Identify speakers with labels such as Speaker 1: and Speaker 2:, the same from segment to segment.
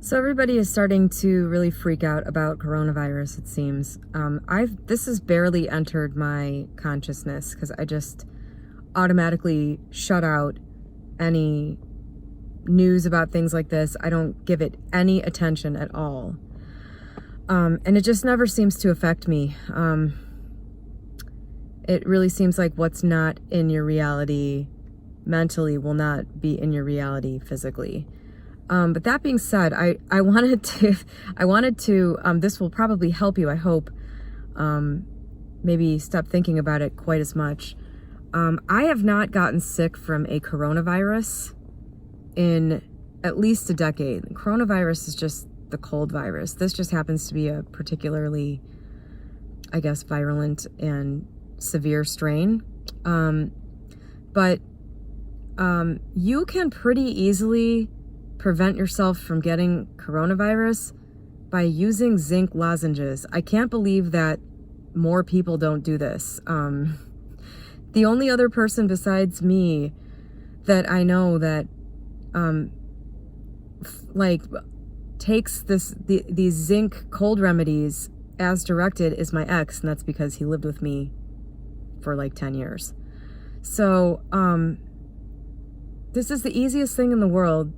Speaker 1: So everybody is starting to really freak out about coronavirus, it seems. This has barely entered my consciousness because I just automatically shut out any news about things like this. I don't give it any attention at all. And it just never seems to affect me. It really seems like what's not in your reality mentally will not be in your reality physically. But that being said, I wanted to, this will probably help you, I hope, maybe stop thinking about it quite as much. I have not gotten sick from a coronavirus in at least a decade. Coronavirus is just the cold virus. This just happens to be a particularly, I guess, virulent and severe strain. But you can pretty easily prevent yourself from getting coronavirus by using zinc lozenges. I can't believe that more people don't do this. The only other person besides me that I know that takes these zinc cold remedies as directed is my ex, and that's because he lived with me for like 10 years. So this is the easiest thing in the world.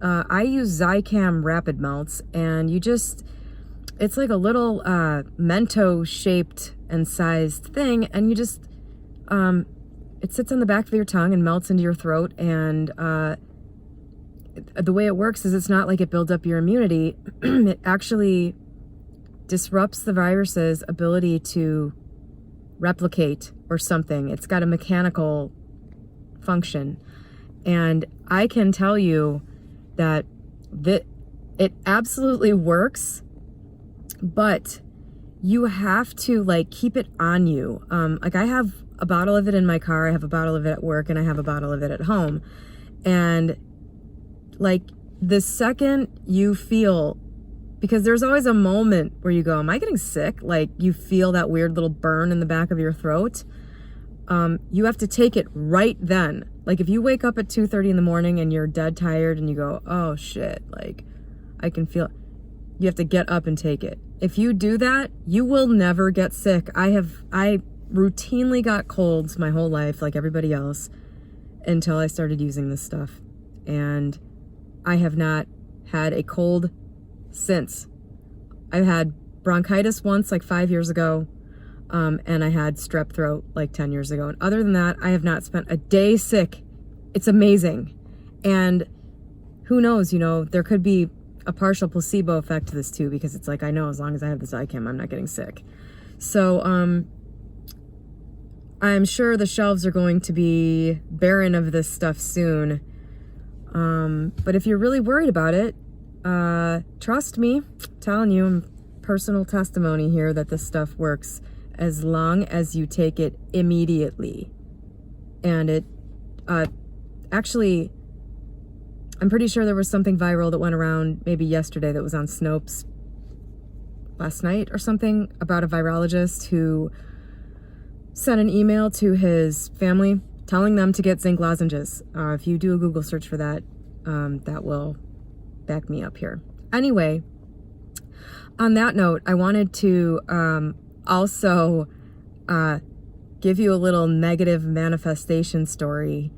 Speaker 1: I use Zicam Rapid Melts, and it's like a little Mento shaped and sized thing, and you just, it sits on the back of your tongue and melts into your throat, and the way it works is it's not like it builds up your immunity. It actually disrupts the virus's ability to replicate or something. It's got a mechanical function, and I can tell you that it absolutely works, but you have to keep it on you. I have a bottle of it in my car, I have a bottle of it at work, and I have a bottle of it at home. And the second you feel, because there's always a moment where you go, am I getting sick? You feel that weird little burn in the back of your throat. You have to take it right then. If you wake up at 2:30 in the morning and you're dead tired and you go, oh shit, I can feel, you have to get up and take it. If you do that, you will never get sick. I routinely got colds my whole life, like everybody else, until I started using this stuff. And I have not had a cold since. I've had bronchitis once, 5 years ago. And I had strep throat 10 years ago. And other than that, I have not spent a day sick. It's amazing. And who knows, there could be a partial placebo effect to this too, because it's I know as long as I have the Zicam, I'm not getting sick. So, I'm sure the shelves are going to be barren of this stuff soon. But if you're really worried about it, trust me, I'm telling you, personal testimony here that this stuff works as long as you take it immediately. And it, actually, I'm pretty sure there was something viral that went around maybe yesterday that was on Snopes last night or something about a virologist who sent an email to his family telling them to get zinc lozenges. If you do a Google search for that, that will back me up here. Anyway, on that note, I wanted to also give you a little negative manifestation story.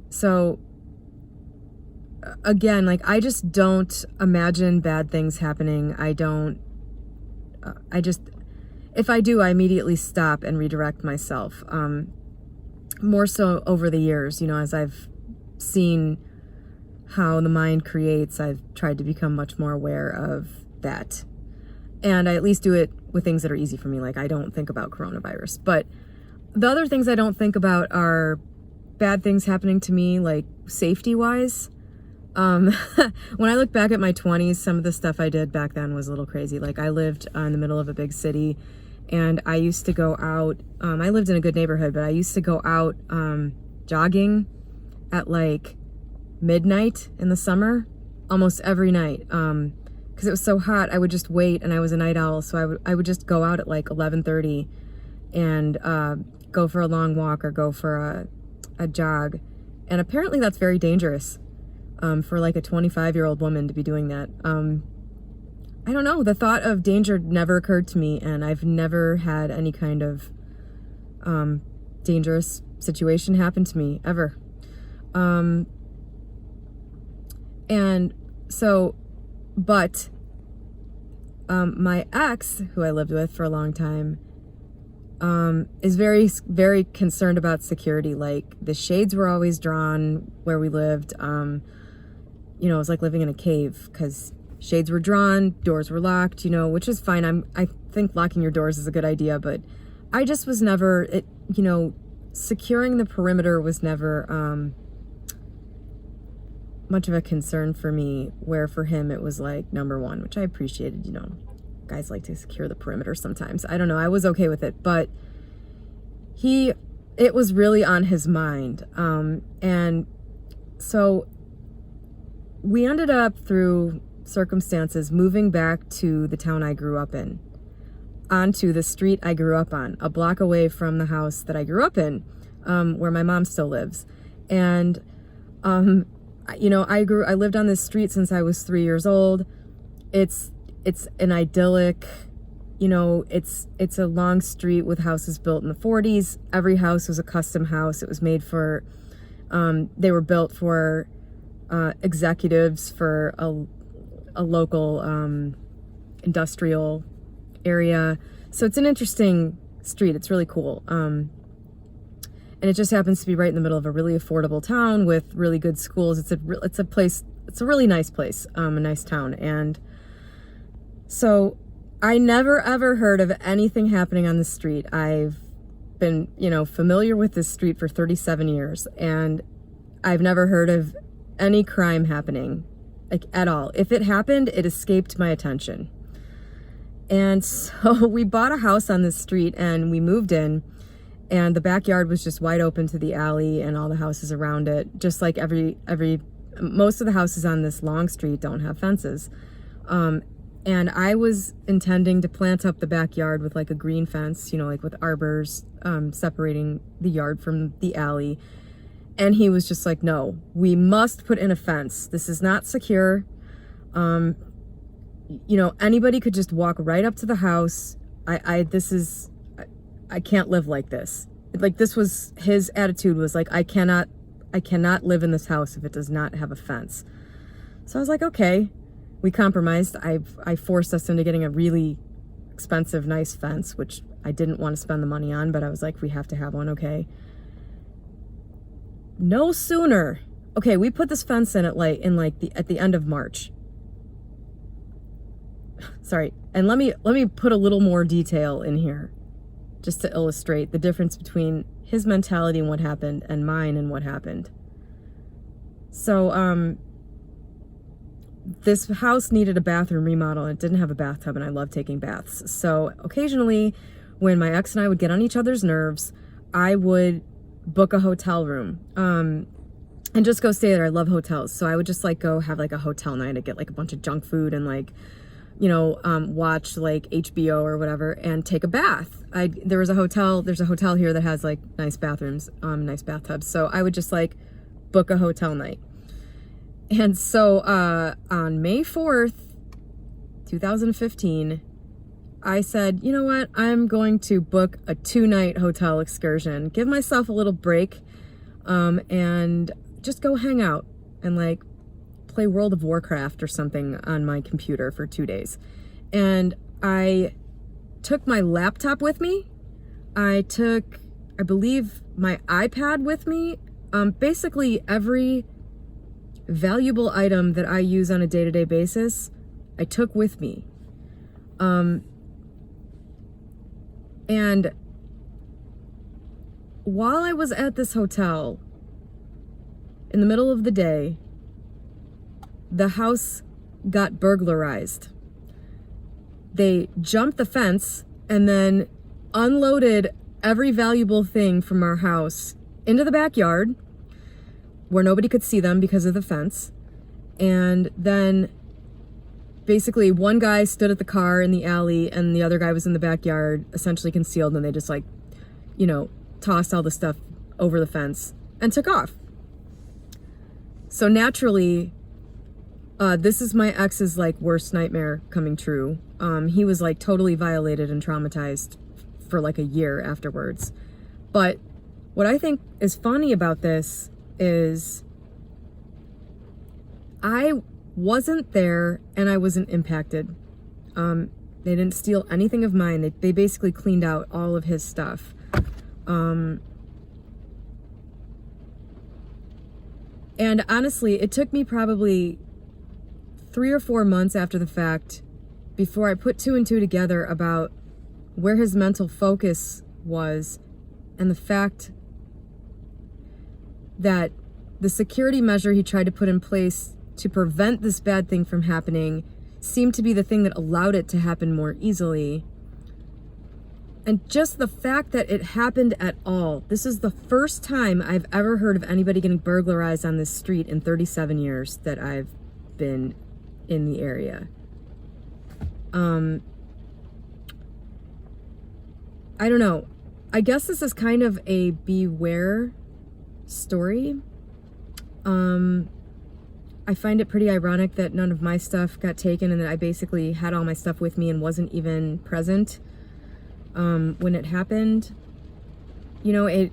Speaker 1: So again, I just don't imagine bad things happening. If I do, I immediately stop and redirect myself. More so over the years, as I've seen how the mind creates, I've tried to become much more aware of that. And I at least do it with things that are easy for me. I don't think about coronavirus. But the other things I don't think about are bad things happening to me, safety-wise. When I look back at my 20s, some of the stuff I did back then was a little crazy. I lived in the middle of a big city, and I used to go out. I lived in a good neighborhood, but I used to go out jogging at midnight in the summer, almost every night. Because it was so hot, I would just wait, and I was a night owl, so I would just go out at 11:30 and go for a long walk or go for a jog. And apparently that's very dangerous. for like a 25-year-old woman to be doing that. I don't know. The thought of danger never occurred to me, and I've never had any kind of dangerous situation happen to me ever. And so, but my ex, who I lived with for a long time, is very, very concerned about security. Like, the shades were always drawn where we lived. It was like living in a cave because shades were drawn, doors were locked, which is fine. I think locking your doors is a good idea, but I just was never, securing the perimeter was never much of a concern for me, where for him it was like number one, which I appreciated. Guys like to secure the perimeter sometimes. I don't know, I was okay with it, but it was really on his mind. And so we ended up, through circumstances, moving back to the town I grew up in, onto the street I grew up on, a block away from the house that I grew up in, where my mom still lives. And I lived on this street since I was 3 years old. It's an idyllic, it's a long street with houses built in the 40s. Every house was a custom house. It was made for, they were built for executives for a local industrial area. So it's an interesting street. It's really cool. And it just happens to be right in the middle of a really affordable town with really good schools. It's a really nice place, a nice town. And so I never ever heard of anything happening on the street. I've been, familiar with this street for 37 years, and I've never heard of any crime happening, like, at all. If it happened, it escaped my attention. And so we bought a house on this street and we moved in, and the backyard was just wide open to the alley and all the houses around it. Just like most of the houses on this long street don't have fences. And I was intending to plant up the backyard with like a green fence, like with arbors, separating the yard from the alley. And he was just like, no, we must put in a fence. This is not secure. Anybody could just walk right up to the house. I can't live like this. Like, this was his attitude, was like, I cannot live in this house if it does not have a fence. So I was like, okay. We compromised. I forced us into getting a really expensive, nice fence, which I didn't want to spend the money on, but I was like, we have to have one, okay. No sooner. Okay, we put this fence in at the end of March. Sorry. And let me put a little more detail in here, just to illustrate the difference between his mentality and what happened and mine and what happened. So, this house needed a bathroom remodel, and it didn't have a bathtub, and I love taking baths. So occasionally, when my ex and I would get on each other's nerves, I would book a hotel room and just go stay there. I love hotels. So I would just go have a hotel night. I'd get a bunch of junk food and watch HBO or whatever and take a bath. There's a hotel here that has nice bathrooms, nice bathtubs. So I would just book a hotel night. And so on May 4th, 2015, I said, you know what? I'm going to book a 2-night hotel excursion, give myself a little break, and just go hang out and play World of Warcraft or something on my computer for 2 days. And I took my laptop with me. I took, I believe, my iPad with me. Basically every valuable item that I use on a day-to-day basis, I took with me. And while I was at this hotel, in the middle of the day, the house got burglarized. They jumped the fence and then unloaded every valuable thing from our house into the backyard where nobody could see them because of the fence. And then basically one guy stood at the car in the alley and the other guy was in the backyard, essentially concealed, and they just tossed all the stuff over the fence and took off. So naturally, this is my ex's like worst nightmare coming true. He was like totally violated and traumatized for like a year afterwards. But what I think is funny about this is I wasn't there and I wasn't impacted. They didn't steal anything of mine. They basically cleaned out all of his stuff. And honestly, it took me probably 3 or 4 months after the fact before I put 2 and 2 together about where his mental focus was and the fact that the security measure he tried to put in place to prevent this bad thing from happening seemed to be the thing that allowed it to happen more easily. And just the fact that it happened at all. This is the first time I've ever heard of anybody getting burglarized on this street in 37 years that I've been in the area. I don't know. I guess this is kind of a beware story. I find it pretty ironic that none of my stuff got taken and that I basically had all my stuff with me and wasn't even present when it happened. You know, it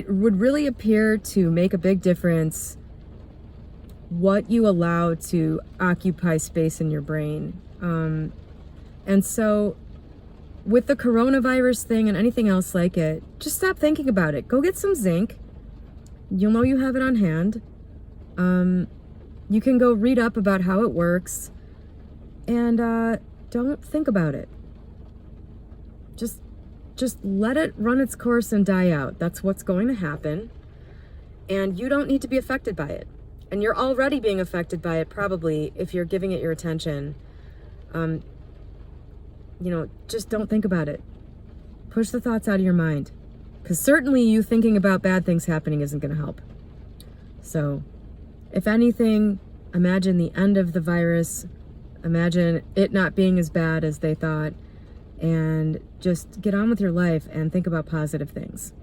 Speaker 1: would really appear to make a big difference what you allow to occupy space in your brain. And so with the coronavirus thing and anything else like it, just stop thinking about it. Go get some zinc. You'll know you have it on hand. You can go read up about how it works, and don't think about it. Just let it run its course and die out. That's what's going to happen, and you don't need to be affected by it. And you're already being affected by it, probably, if you're giving it your attention. You know, just don't think about it. Push the thoughts out of your mind, because certainly you thinking about bad things happening isn't going to help. So, if anything, imagine the end of the virus, imagine it not being as bad as they thought, and just get on with your life and think about positive things.